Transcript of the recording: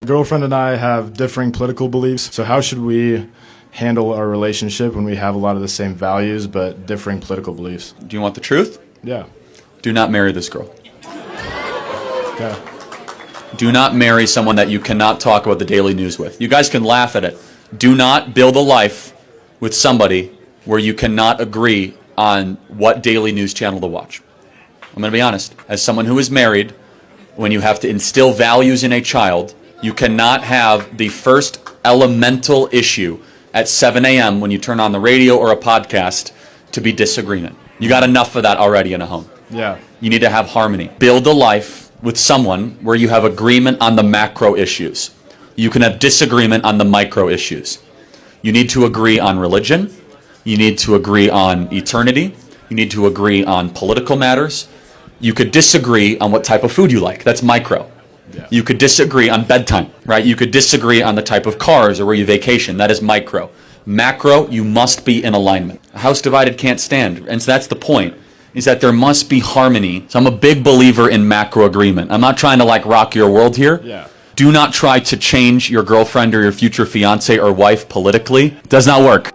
Girlfriend and I have differing political beliefs, so how should we handle our relationship when we have a lot of the same values but differing political beliefs? Do you want the truth? Yeah. Do not marry this girl. Okay. Do not marry someone that you cannot talk about the daily news with. You guys can laugh at it. Do not build a life with somebody where you cannot agree on what daily news channel to watch. I'm going to be honest. As someone who is married, when you have to instill values in a child, you cannot have the first elemental issue at 7 a.m. when you turn on the radio or a podcast to be disagreement. You got enough of that already in a home. Yeah. You need to have harmony. Build a life with someone where you have agreement on the macro issues. You can have disagreement on the micro issues. You need to agree on religion. You need to agree on eternity. You need to agree on political matters. You could disagree on what type of food you like. That's micro. Yeah. You could disagree on bedtime, right? You could disagree on the type of cars or where you vacation. That is micro. Macro, you must be in alignment. A house divided can't stand. And so that's the point, is that there must be harmony. So I'm a big believer in macro agreement. I'm not trying to like rock your world here. Yeah. Do not try to change your girlfriend or your future fiance or wife politically. It does not work.